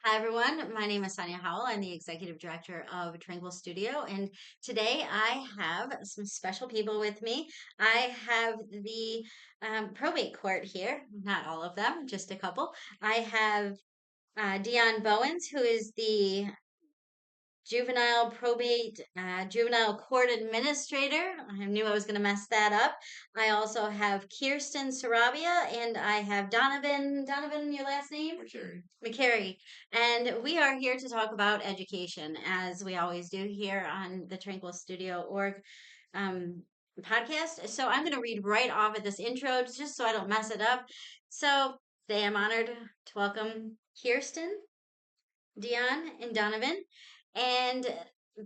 Hi, everyone. My name is Sonia Howell. I'm the executive director of Tranquil Studio, and today I have some special people with me. I have the probate court here, not all of them, just a couple. I have Dionne Bowens, who is the juvenile court administrator. I knew I was going to mess that up. I also have Kirstin Sarabia, and I have Donovan. Donovan, your last name? McCary. And we are here to talk about education, as we always do here on the Tranquil Studio Org um, podcast. So I'm going to read right off of this intro just so I don't mess it up. So today I'm honored to welcome Kirstin, Dionne, and Donovan. And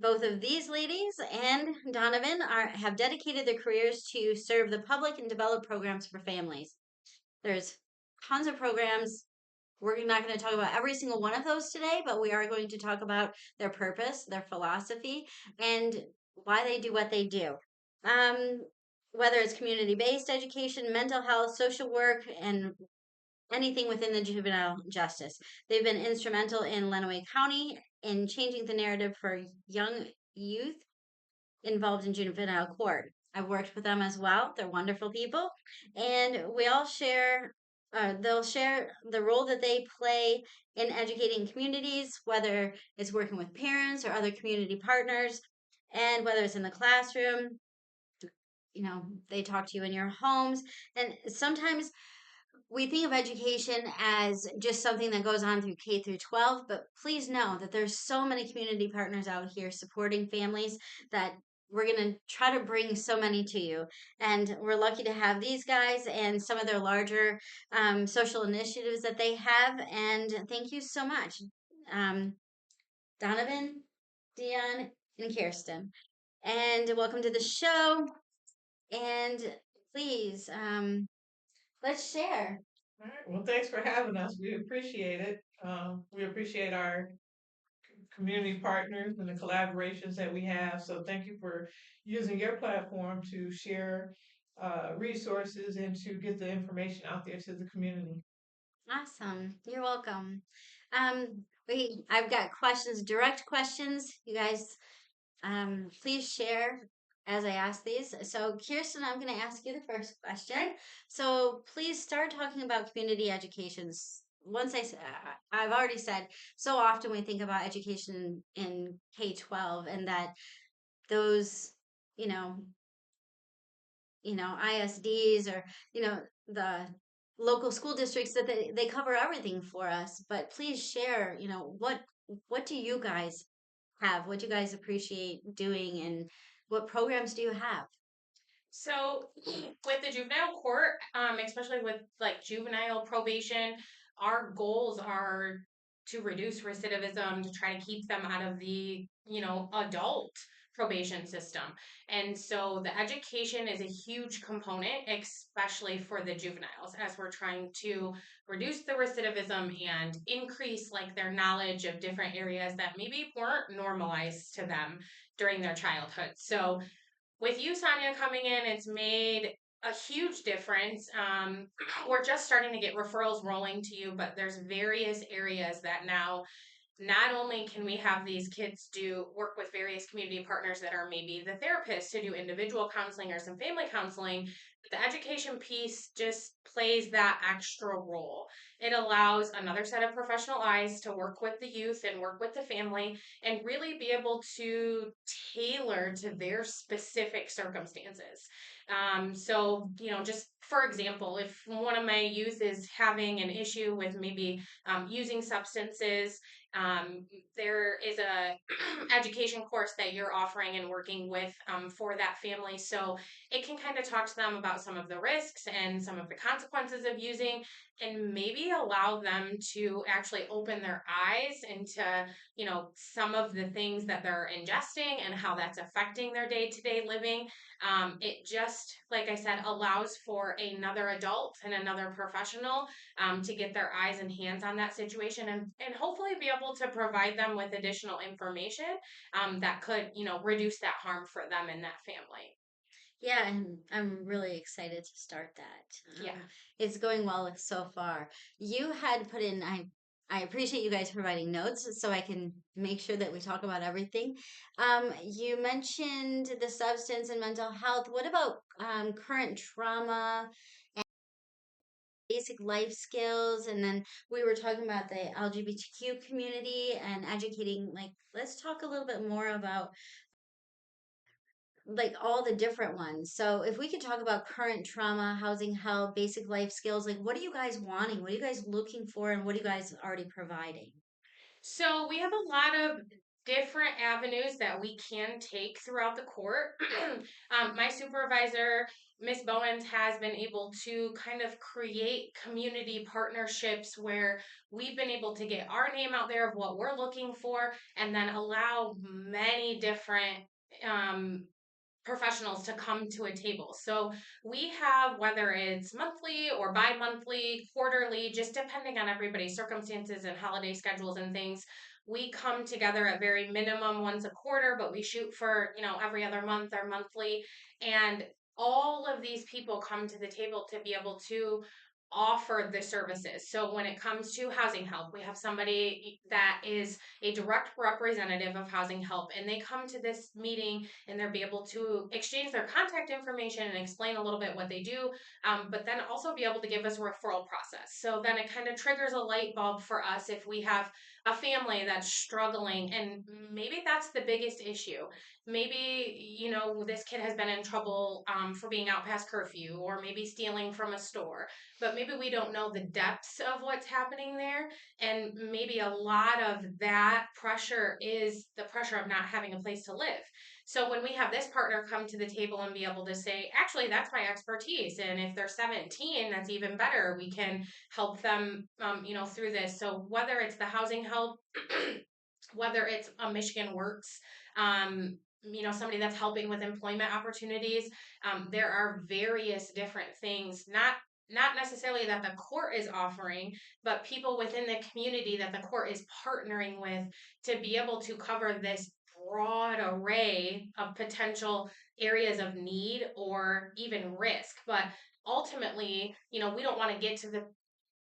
both of these ladies and Donovan have dedicated their careers to serve the public and develop programs for families. There's tons of programs. We're not going to talk about every single one of those today, but we are going to talk about their purpose, their philosophy, and why they do what they do. Whether it's community-based education, mental health, social work, and anything within the juvenile justice. They've been instrumental in Lenawee County in changing the narrative for young youth involved in juvenile court. I've worked with them as well. They're wonderful people. And we all share, they'll share the role that they play in educating communities, whether it's working with parents or other community partners, and whether it's in the classroom. They talk to you in your homes. And sometimes we think of education as just something that goes on through K through 12, but please know that there's so many community partners out here supporting families that we're going to try to bring so many to you. And we're lucky to have these guys and some of their larger social initiatives that they have. And thank you so much, um, Donovan, Dionne, and Kirstin. And welcome to the show. And please, let's share. All right. Well, thanks for having us. We appreciate it. We appreciate our community partners and the collaborations that we have. So thank you for using your platform to share resources and to get the information out there to the community. Awesome. You're welcome. I've got questions, direct questions. You guys, please share as I ask these. So, Kirsten, I'm going to ask you the first question. So, please start talking about community educations. I've already said, so often we think about education in K-12 and that those, you know, ISDs or, the local school districts that they cover everything for us. But please share, what do you guys have? What do you guys appreciate doing and what programs do you have? So with the juvenile court, especially with like juvenile probation, our goals are to reduce recidivism, to try to keep them out of the, adult probation system. And so the education is a huge component, especially for the juveniles, as we're trying to reduce the recidivism and increase like their knowledge of different areas that maybe weren't normalized to them during their childhood. So with you, Sonia, coming in, it's made a huge difference. We're just starting to get referrals rolling to you, but there's various areas that now not only can we have these kids do work with various community partners that are maybe the therapists to do individual counseling or some family counseling, but the education piece just plays that extra role. It allows another set of professional eyes to work with the youth and work with the family and really be able to tailor to their specific circumstances. Just for example, if one of my youth is having an issue with maybe using substances, there is a education course that you're offering and working with for that family. So it can kind of talk to them about some of the risks and some of the consequences of using and maybe allow them to actually open their eyes into, some of the things that they're ingesting and how that's affecting their day-to-day living. It just, like I said, allows for another adult and another professional to get their eyes and hands on that situation and hopefully be able to provide them with additional information that could, reduce that harm for them and that family. Yeah, and I'm really excited to start that. Yeah. It's going well so far. You had put in, I appreciate you guys providing notes so I can make sure that we talk about everything. You mentioned the substance and mental health. What about current trauma, basic life skills? And then we were talking about the LGBTQ community and educating. Like, let's talk a little bit more about like all the different ones. So if we could talk about current trauma, housing help, basic life skills, like what are you guys wanting? What are you guys looking for? And what are you guys already providing? So we have a lot of different avenues that we can take throughout the court. My supervisor, Miss Bowens, has been able to kind of create community partnerships where we've been able to get our name out there of what we're looking for and then allow many different um, professionals to come to a table. So we have, whether it's monthly or bi-monthly, quarterly, just depending on everybody's circumstances and holiday schedules and things, we come together at very minimum once a quarter, but we shoot for, every other month or monthly. And all of these people come to the table to be able to offer the services. So when it comes to housing help, we have somebody that is a direct representative of housing help, and they come to this meeting and they'll be able to exchange their contact information and explain a little bit what they do, but then also be able to give us a referral process. So then it kind of triggers a light bulb for us if we have a family that's struggling, and maybe that's the biggest issue. Maybe, this kid has been in trouble for being out past curfew or maybe stealing from a store, but maybe we don't know the depths of what's happening there. And maybe a lot of that pressure is the pressure of not having a place to live. So when we have this partner come to the table and be able to say, actually, that's my expertise. And if they're 17, that's even better. We can help them, through this. So whether it's the housing help, whether it's a Michigan Works, somebody that's helping with employment opportunities, there are various different things, not necessarily that the court is offering, but people within the community that the court is partnering with to be able to cover this broad array of potential areas of need or even risk. But ultimately, we don't want to get to the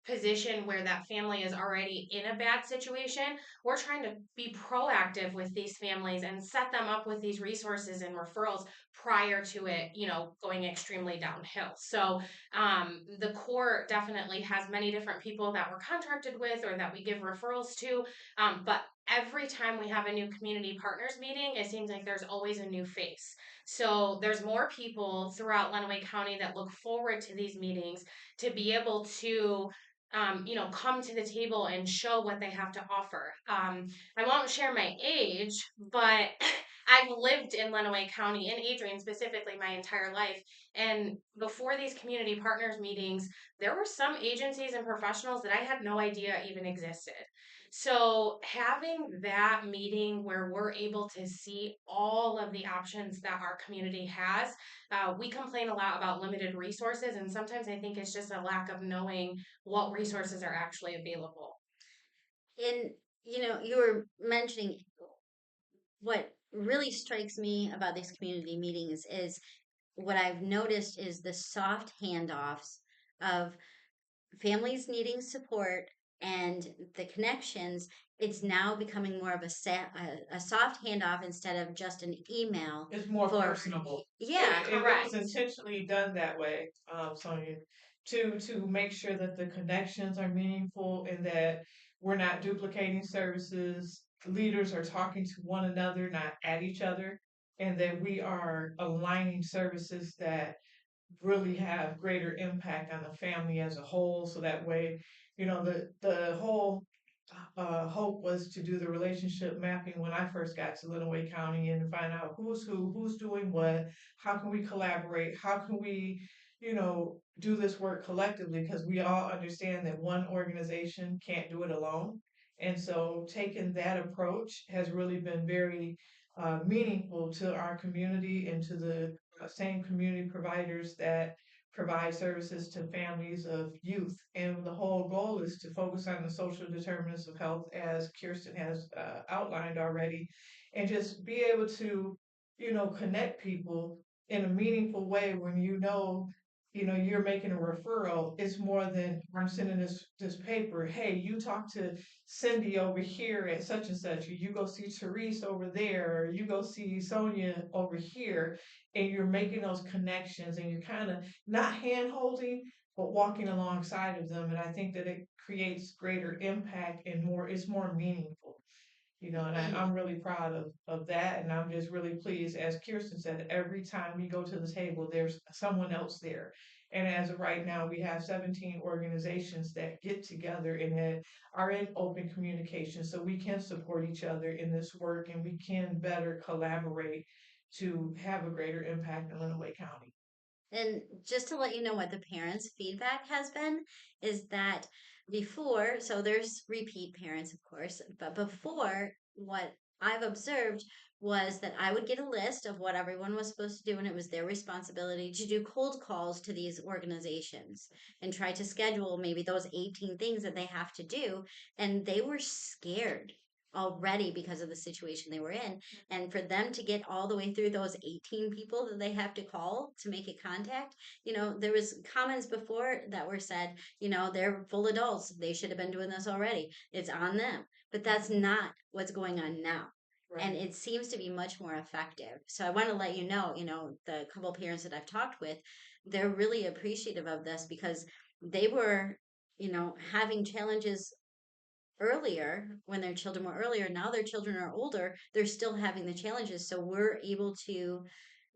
position where that family is already in a bad situation. We're trying to be proactive with these families and set them up with these resources and referrals prior to it, going extremely downhill. So the court definitely has many different people that we're contracted with or that we give referrals to. But every time we have a new community partners meeting, it seems like there's always a new face. So there's more people throughout Lenawee County that look forward to these meetings to be able to come to the table and show what they have to offer. I won't share my age, but I've lived in Lenawee County, in Adrian specifically, my entire life. And before these community partners meetings, there were some agencies and professionals that I had no idea even existed. So having that meeting where we're able to see all of the options that our community has, we complain a lot about limited resources, and sometimes I think it's just a lack of knowing what resources are actually available. And you were mentioning what really strikes me about these community meetings is what I've noticed is the soft handoffs of families needing support and the connections. It's now becoming more of a soft handoff instead of just an email. It's more for personable. yeah. It was Correct. intentionally done that way, Sonia, to make sure that the connections are meaningful and that we're not duplicating services. Leaders are talking to one another, not at each other, and that we are aligning services that really have greater impact on the family as a whole. So that way, the whole hope was to do the relationship mapping when I first got to Lenawee County and find out who's who, who's doing what, how can we collaborate, how can we, do this work collectively, because we all understand that one organization can't do it alone. And so taking that approach has really been very meaningful to our community and to the same community providers that provide services to families of youth. And the whole goal is to focus on the social determinants of health, as Kirstin has outlined already, and just be able to, connect people in a meaningful way when you're making a referral. It's more than I'm sending this paper. Hey, you talk to Cindy over here at such and such, or you go see Therese over there, or you go see Sonia over here, and you're making those connections, and you're kind of not hand holding, but walking alongside of them. And I think that it creates greater impact and it's more meaningful. And I'm really proud of that. And I'm just really pleased, as Kirstin said, every time we go to the table, there's someone else there. And as of right now, we have 17 organizations that get together and that are in open communication so we can support each other in this work and we can better collaborate to have a greater impact in Lenawee County. And just to let you know what the parents' feedback has been, is that before, so there's repeat parents, of course, but before, what I've observed was that I would get a list of what everyone was supposed to do, and it was their responsibility to do cold calls to these organizations and try to schedule maybe those 18 things that they have to do. And they were scared already because of the situation they were in, and for them to get all the way through those 18 people that they have to call to make a contact, there was comments before that were said, they're full adults, they should have been doing this already, it's on them. But that's not what's going on now. Right. And it seems to be much more effective. So I want to let the couple parents that I've talked with, they're really appreciative of this because they were having challenges earlier when their children were earlier. Now their children are older, they're still having the challenges, so we're able to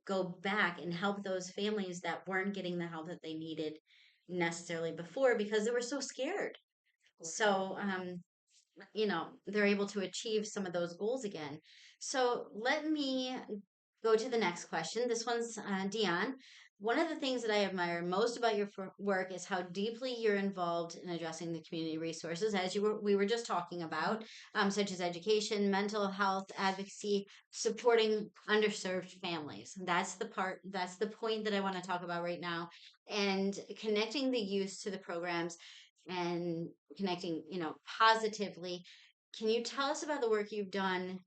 go back and help those families that weren't getting the help that they needed necessarily before because they were so scared. So they're able to achieve some of those goals again. So let me go to the next question. This one's Dionne. One of the things that I admire most about your work is how deeply you're involved in addressing the community resources, as we were just talking about, such as education, mental health, advocacy, supporting underserved families. That's the point that I want to talk about right now, and connecting the youth to the programs and connecting, positively. Can you tell us about the work you've done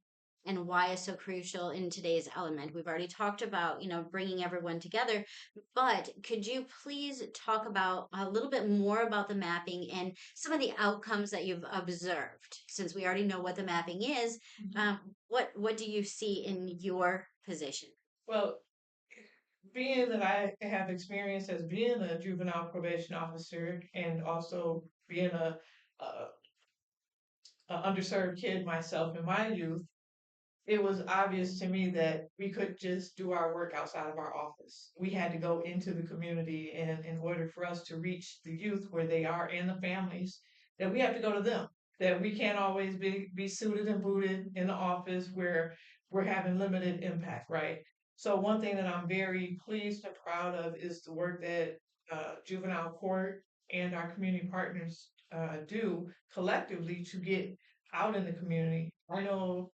and why it's so crucial in today's element? We've already talked about, bringing everyone together, but could you please talk about a little bit more about the mapping and some of the outcomes that you've observed? Since we already know what the mapping is, what do you see in your position? Well, being that I have experience as being a juvenile probation officer and also being a underserved kid myself in my youth, it was obvious to me that we couldn't just do our work outside of our office. We had to go into the community, and in order for us to reach the youth where they are and the families, that we have to go to them. That we can't always be suited and booted in the office where we're having limited impact, right? So one thing that I'm very pleased and proud of is the work that juvenile court and our community partners do collectively to get out in the community. I know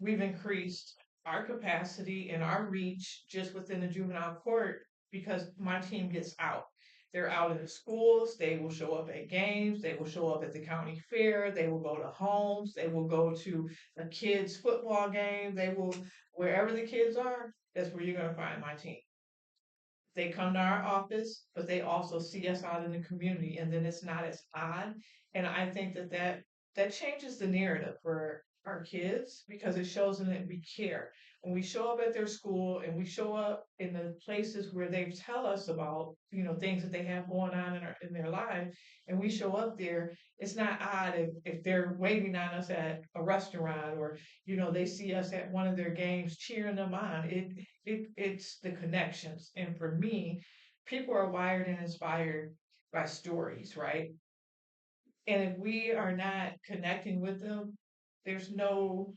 we've increased our capacity and our reach just within the juvenile court because my team gets out. They're out in the schools, they will show up at games, they will show up at the county fair, they will go to homes, they will go to a kid's football game, they will, wherever the kids are, that's where you're going to find my team. They come to our office, but they also see us out in the community, and then it's not as odd. And I think that changes the narrative for our kids because it shows them that we care. When we show up at their school and we show up in the places where they tell us about, things that they have going on in their lives, and we show up there, it's not odd if they're waiting on us at a restaurant or, they see us at one of their games cheering them on. It's the connections. And for me, people are wired and inspired by stories, right? And if we are not connecting with them, there's no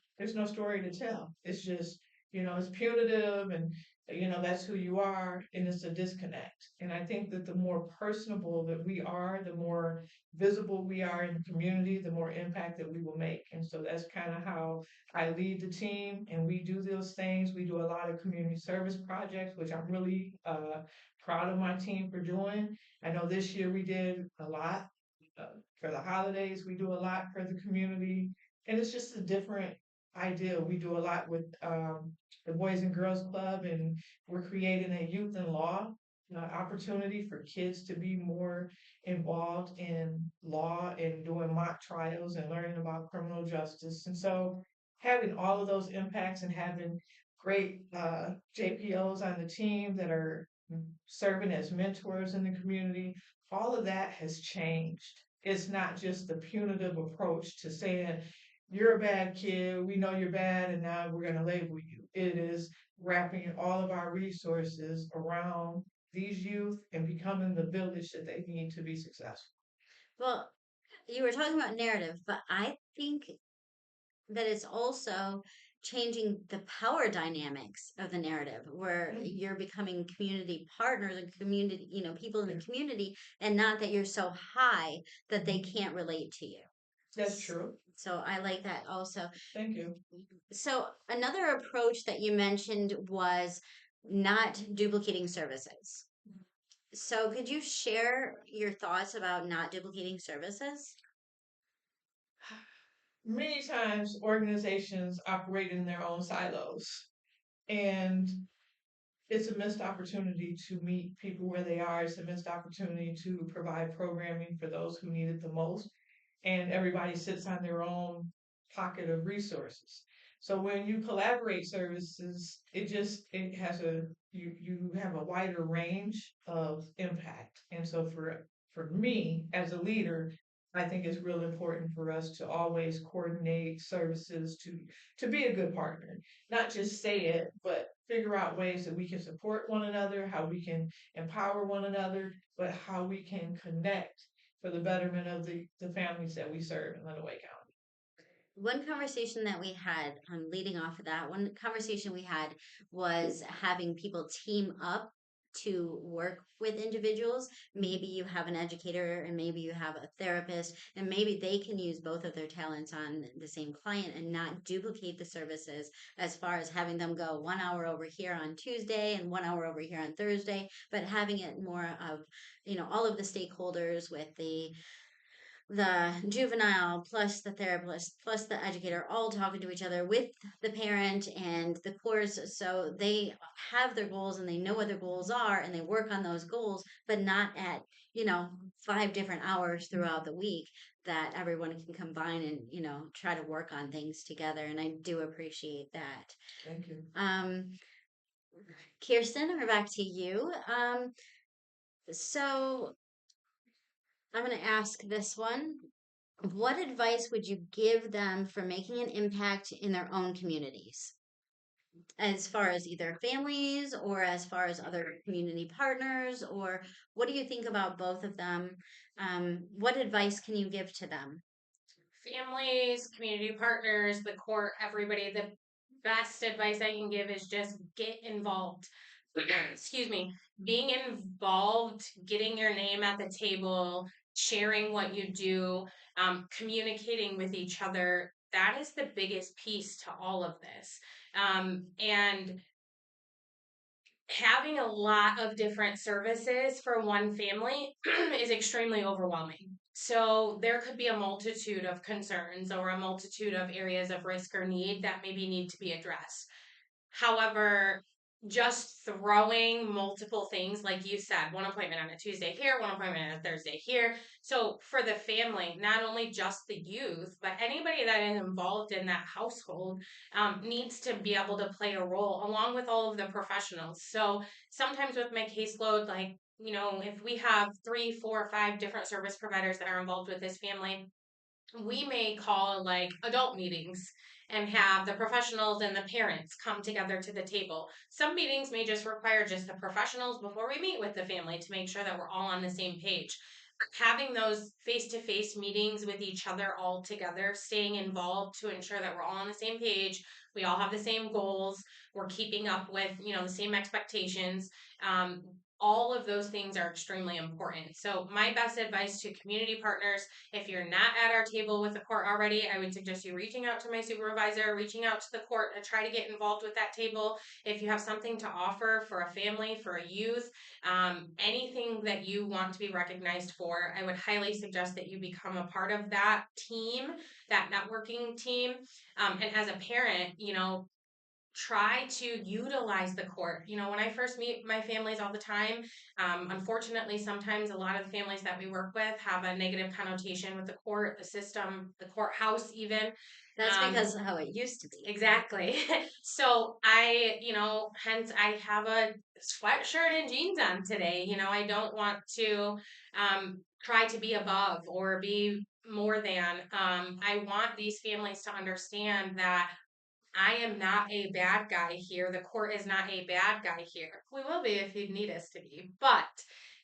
story to tell. It's just, it's punitive and that's who you are, and it's a disconnect. And I think that the more personable that we are, the more visible we are in the community, the more impact that we will make. And so that's kind of how I lead the team, and we do those things. We do a lot of community service projects, which I'm really proud of my team for doing. I know this year we did a lot for the holidays. We do a lot for the community, and it's just a different idea. We do a lot with the Boys and Girls Club, and we're creating a youth in law opportunity for kids to be more involved in law and doing mock trials and learning about criminal justice. And so having all of those impacts and having great JPOs on the team that are serving as mentors in the community, all of that has changed. It's not just the punitive approach to saying, you're a bad kid, we know you're bad, and now we're going to label you. It is wrapping all of our resources around these youth and becoming the village that they need to be successful. Well, you were talking about narrative, but I think that it's also changing the power dynamics of the narrative where you're becoming community partners and community, people in the community, and not that you're so high that they can't relate to you. That's true. So I like that also. Thank you. So another approach that you mentioned was not duplicating services. So could you share your thoughts about not duplicating services? Many times organizations operate in their own silos, and it's a missed opportunity to meet people where they are. It's a missed opportunity to provide programming for those who need it the most. And everybody sits on their own pocket of resources. So when you collaborate services, it has you have a wider range of impact. And so for me as a leader, I think it's real important for us to always coordinate services to be a good partner. Not just say it, but figure out ways that we can support one another, how we can empower one another, but how we can connect for the betterment of the families that we serve in Lenawee County. One conversation that we had, leading off of that, one conversation we had was having people team up to work with individuals. Maybe you have an educator and maybe you have a therapist, and maybe they can use both of their talents on the same client and not duplicate the services as far as having them go 1 hour over here on Tuesday and 1 hour over here on Thursday, but having it more of, all of the stakeholders with the juvenile plus the therapist plus the educator all talking to each other with the parent and the course, so they have their goals and they know what their goals are and they work on those goals, but not at 5 different hours throughout the week, that everyone can combine and try to work on things together. And I do appreciate that. Thank you. Kirstin, we're back to you. So I'm going to ask this one. What advice would you give them for making an impact in their own communities? As far as either families or as far as other community partners, or what do you think about both of them? What advice can you give to them? Families, community partners, the court, everybody, the best advice I can give is just get involved. Excuse me. Being involved, getting your name at the table, sharing what you do, communicating with each other. That is the biggest piece to all of this. And having a lot of different services for one family is extremely overwhelming. So there could be a multitude of concerns or a multitude of areas of risk or need that maybe need to be addressed. However, just throwing multiple things, like you said, one appointment on a Tuesday here, one appointment on a Thursday here. So for the family, not only just the youth, but anybody that is involved in that household needs to be able to play a role along with all of the professionals. So sometimes with my caseload, like, if we have 3, 4, 5 different service providers that are involved with this family, we may call like adult meetings and have the professionals and the parents come together to the table. Some meetings may just require just the professionals before we meet with the family to make sure that we're all on the same page. Having those face-to-face meetings with each other all together, staying involved to ensure that we're all on the same page, we all have the same goals, we're keeping up with the same expectations. All of those things are extremely important. So my best advice to community partners, if you're not at our table with the court already, I would suggest you reaching out to my supervisor, reaching out to the court to try to get involved with that table. If you have something to offer for a family, for a youth, anything that you want to be recognized for, I would highly suggest that you become a part of that team, that networking team. And as a parent, try to utilize the court. You know, when I first meet my families all the time, unfortunately, sometimes a lot of the families that we work with have a negative connotation with the court, the system, the courthouse, even. That's because of how it used to be. Exactly. So I, hence I have a sweatshirt and jeans on today. You know, I don't want to try to be above or be more than. I want these families to understand that I am not a bad guy here. The court is not a bad guy here. We will be if you need us to be. But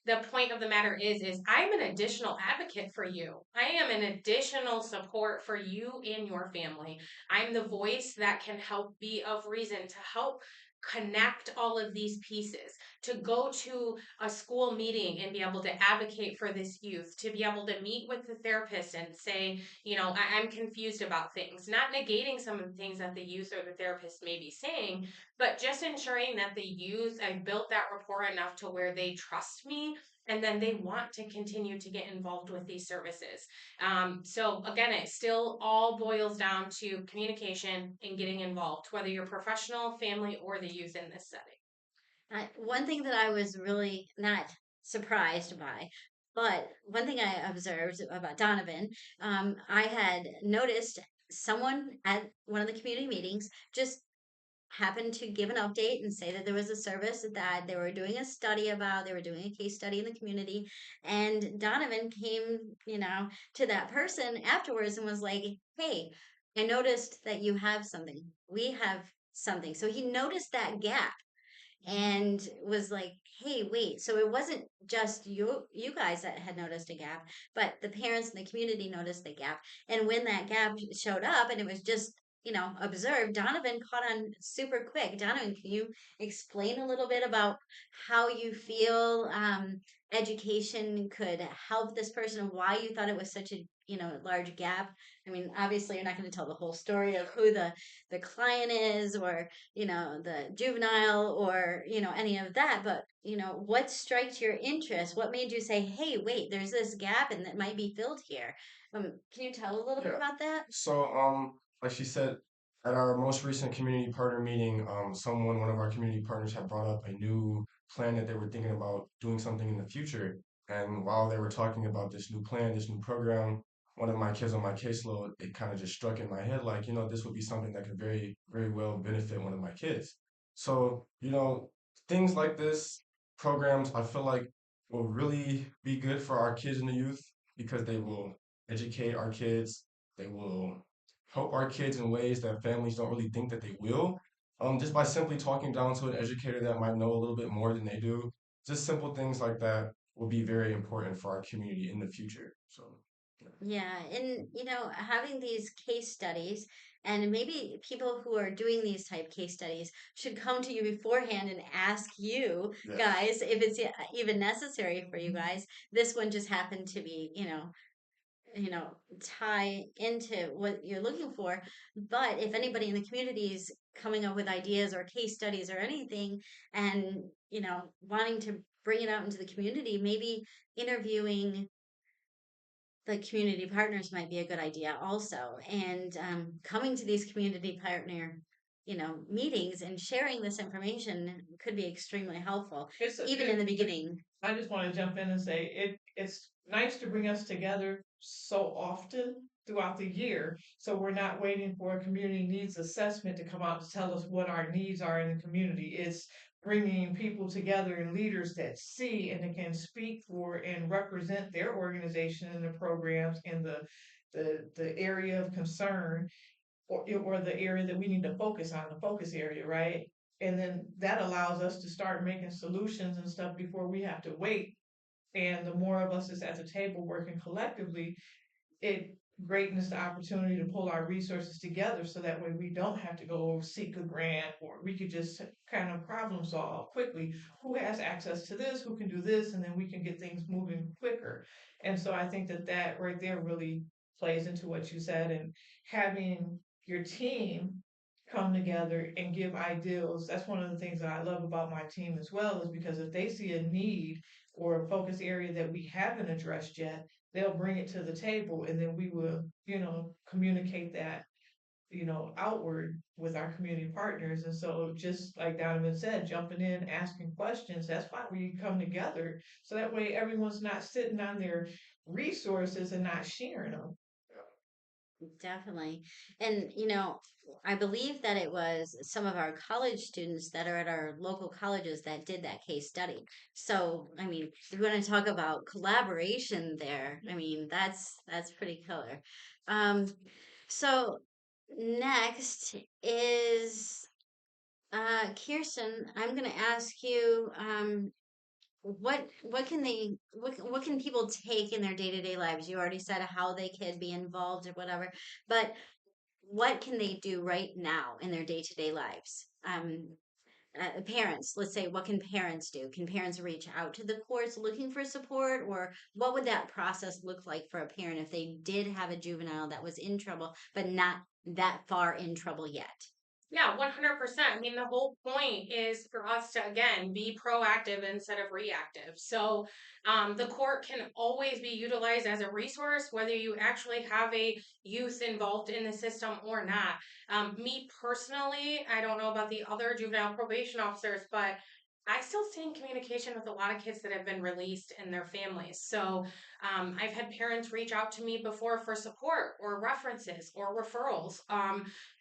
the point of the matter is I'm an additional advocate for you. I am an additional support for you and your family. I'm the voice that can help be of reason to help connect all of these pieces, to go to a school meeting and be able to advocate for this youth, to be able to meet with the therapist and say, I'm confused about things, not negating some of the things that the youth or the therapist may be saying, but just ensuring that the youth, I've built that rapport enough to where they trust me and then they want to continue to get involved with these services. So again, it still all boils down to communication and getting involved, whether you're professional, family, or the youth in this setting. One thing that I was really not surprised by, but one thing I observed about Donovan, I had noticed someone at one of the community meetings just happened to give an update and say that there was a service that they were doing a study about, they were doing a case study in the community. And Donovan came, to that person afterwards and was like, hey, I noticed that you have something. We have something. So he noticed that gap and was like, hey, wait, so it wasn't just you guys that had noticed a gap, but the parents in the community noticed the gap. And when that gap showed up and it was just observed, Donovan caught on super quick. Donovan, can you explain a little bit about how you feel education could help this person and why you thought it was such a large gap? I mean, obviously you're not going to tell the whole story of who the client is, or the juvenile, or any of that, but what strikes your interest? What made you say, hey, wait, there's this gap and that might be filled here? Can you tell a little bit Yeah. about that? So, like she said, at our most recent community partner meeting, one of our community partners had brought up a new plan that they were thinking about doing something in the future. And while they were talking about this new plan, this new program, one of my kids on my caseload, it kind of just struck in my head, like, this would be something that could very, very well benefit one of my kids. So, things like this, programs, I feel like will really be good for our kids and the youth because they will educate our kids. They will help our kids in ways that families don't really think that they will. Just by simply talking down to an educator that might know a little bit more than they do. Just simple things like that will be very important for our community in the future. So, yeah. Yeah, and having these case studies, and maybe people who are doing these type case studies should come to you beforehand and ask you Yes. guys if it's even necessary for you guys. This one just happened to be, tie into what you're looking for. But if anybody in the community is coming up with ideas or case studies or anything, and wanting to bring it out into the community, maybe interviewing the community partners might be a good idea also. And coming to these community partner meetings and sharing this information could be extremely helpful, even in the beginning. I just want to jump in and say it's nice to bring us together so often throughout the year. So we're not waiting for a community needs assessment to come out to tell us what our needs are in the community. It's bringing people together and leaders that see and that can speak for and represent their organization and the programs in the area of concern, or the area that we need to focus on, the focus area, right? And then that allows us to start making solutions and stuff before we have to wait. And the more of us is at the table working collectively, it greatens the opportunity to pull our resources together so that way we don't have to go seek a grant, or we could just kind of problem solve quickly. Who has access to this? Who can do this? And then we can get things moving quicker. And so I think that right there really plays into what you said, and having your team come together and give ideals. That's one of the things that I love about my team as well, is because if they see a need or a focus area that we haven't addressed yet, they'll bring it to the table, and then we will, communicate that outward with our community partners. And so just like Donovan said, jumping in, asking questions, that's why we come together. So that way everyone's not sitting on their resources and not sharing them. Definitely. And, I believe that it was some of our college students that are at our local colleges that did that case study. So, I mean, if you want to talk about collaboration there, I mean, that's pretty killer. Um, so next is Kirstin. I'm going to ask you, what can people take in their day-to-day lives? You already said how they could be involved or whatever, but what can they do right now in their day-to-day lives? Parents, let's say, what can parents do? Can parents reach out to the courts looking for support, or what would that process look like for a parent if they did have a juvenile that was in trouble but not that far in trouble yet? Yeah, 100%. I mean, the whole point is for us to, again, be proactive instead of reactive. So, the court can always be utilized as a resource, whether you actually have a youth involved in the system or not. Me personally, I don't know about the other juvenile probation officers, but I still stay in communication with a lot of kids that have been released and their families. So, I've had parents reach out to me before for support or references or referrals.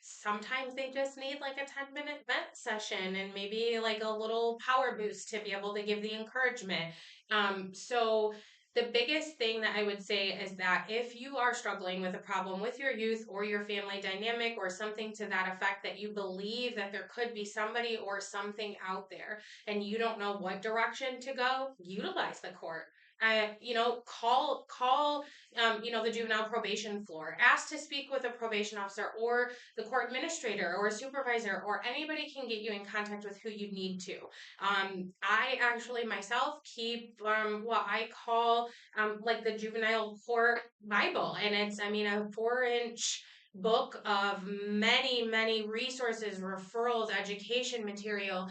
Sometimes they just need like a 10-minute vent session and maybe like a little power boost to be able to give the encouragement. So the biggest thing that I would say is that if you are struggling with a problem with your youth or your family dynamic or something to that effect, that you believe that there could be somebody or something out there and you don't know what direction to go, utilize the court. Call the juvenile probation floor, ask to speak with a probation officer or the court administrator or a supervisor, or anybody can get you in contact with who you need to. I actually myself keep what I call like the juvenile court Bible, and it's, I mean, a 4-inch book of many, many resources, referrals, education material,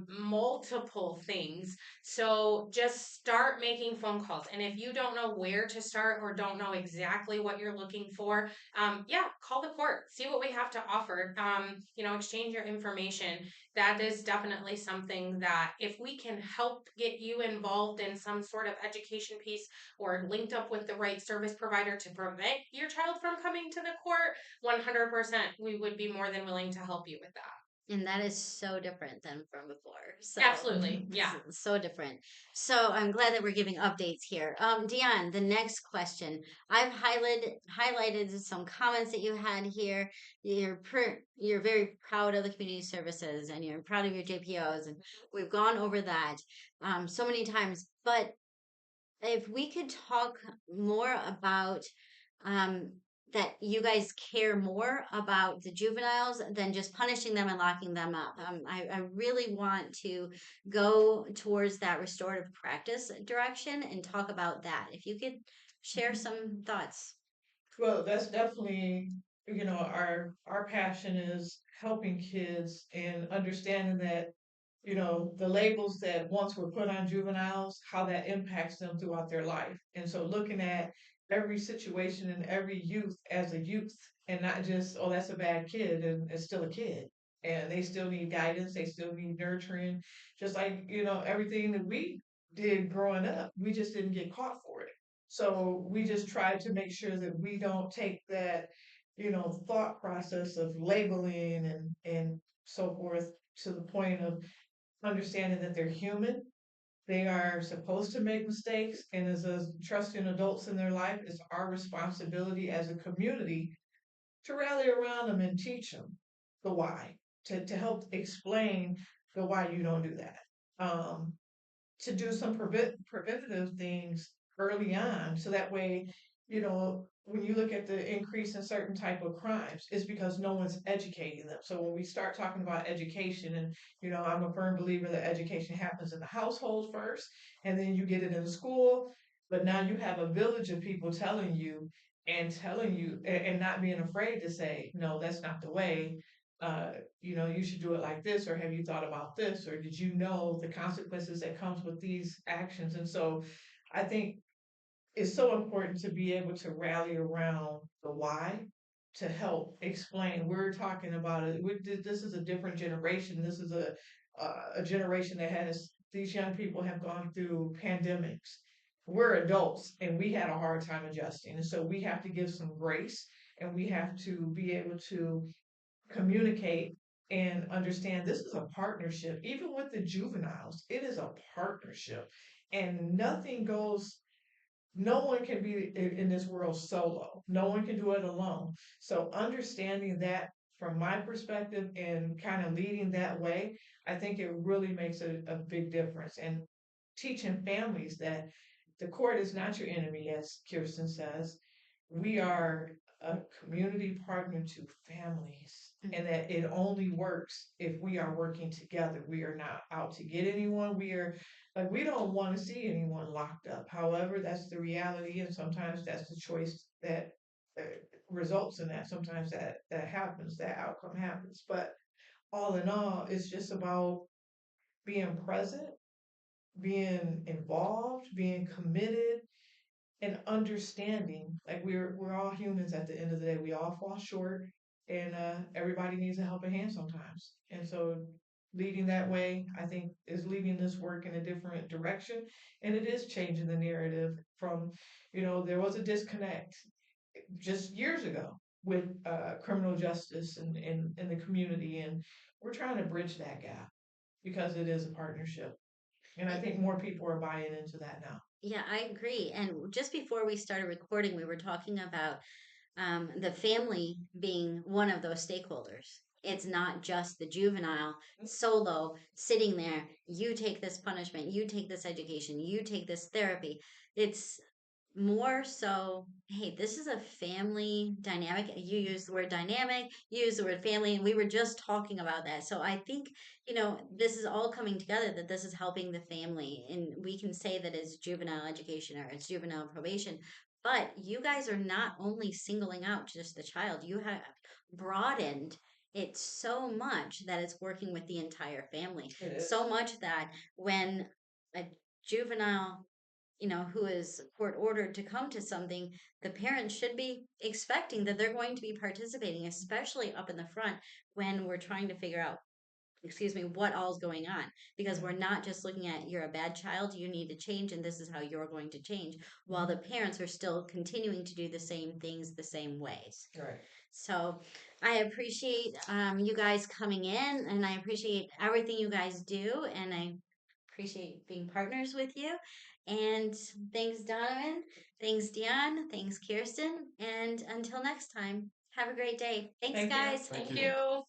multiple things. So just start making phone calls. And if you don't know where to start or don't know exactly what you're looking for, call the court, see what we have to offer, exchange your information. That is definitely something that if we can help get you involved in some sort of education piece or linked up with the right service provider to prevent your child from coming to the court, 100% we would be more than willing to help you with that. And that is so different than from before. So absolutely, yeah, so different. So I'm glad that we're giving updates here. Dionne, the next question. I've highlighted some comments that you had here. You're very proud of the community services and you're proud of your JPOs, and we've gone over that so many times. But if we could talk more about um, that you guys care more about the juveniles than just punishing them and locking them up. I really want to go towards that restorative practice direction and talk about that. If you could share some thoughts. Well, that's definitely, our passion is helping kids and understanding that, the labels that once were put on juveniles, how that impacts them throughout their life. And so looking at every situation and every youth as a youth and not just, oh, that's a bad kid and it's still a kid. And they still need guidance, they still need nurturing, just like, everything that we did growing up, we just didn't get caught for it. So we just try to make sure that we don't take that, thought process of labeling and so forth to the point of understanding that they're human. They are supposed to make mistakes, and as trusting adults in their life, it's our responsibility as a community to rally around them and teach them the why, to help explain the why you don't do that. To do some preventative things early on, so that way, when you look at the increase in certain type of crimes, it's because no one's educating them. So when we start talking about education, and I'm a firm believer that education happens in the household first, and then you get it in the school. But now you have a village of people telling you and not being afraid to say, no, that's not the way. You should do it like this, or have you thought about this, or did you know the consequences that comes with these actions? And so I think it's so important to be able to rally around the why to help explain. We're talking about it. This is a different generation. This is a generation that has, these young people have gone through pandemics. We're adults and we had a hard time adjusting. And so we have to give some grace, and we have to be able to communicate and understand this is a partnership. Even with the juveniles, it is a partnership. And nothing goes, no one can be in this world solo. No one can do it alone. So understanding that from my perspective and kind of leading that way, I think it really makes a big difference. And teaching families that the court is not your enemy, as Kirstin says. We are a community partner to families, and that it only works if we are working together. We are not out to get anyone. We are like, we don't want to see anyone locked up. However, that's the reality, and sometimes that's the choice that uh, results in that. Sometimes that happens, that outcome happens. But all in all, it's just about being present, being involved, being committed, and understanding. Like we're all humans at the end of the day. We all fall short, and everybody needs a helping hand sometimes. And so leading that way, I think, is leading this work in a different direction, and it is changing the narrative from, there was a disconnect just years ago with criminal justice and in the community, and we're trying to bridge that gap because it is a partnership. And I think more people are buying into that now. Yeah, I agree. And just before we started recording, we were talking about the family being one of those stakeholders. It's not just the juvenile solo sitting there. You take this punishment, you take this education, you take this therapy. It's more so, hey, this is a family dynamic. You use the word dynamic, you use the word family, and we were just talking about that. So I think, this is all coming together, that this is helping the family. And we can say that it's juvenile education or it's juvenile probation, but you guys are not only singling out just the child, you have broadened it so much that it's working with the entire family. It is. So much that when a juvenile who is court ordered to come to something, the parents should be expecting that they're going to be participating, especially up in the front when we're trying to figure out, excuse me, what all's going on. Because we're not just looking at, you're a bad child, you need to change, and this is how you're going to change, while the parents are still continuing to do the same things the same ways. Right. So I appreciate you guys coming in, and I appreciate everything you guys do, and I appreciate being partners with you. And thanks, Donovan. Thanks, Dionne. Thanks, Kirstin. And until next time, have a great day. Thanks, Thank you. guys. Thank Thank you. you.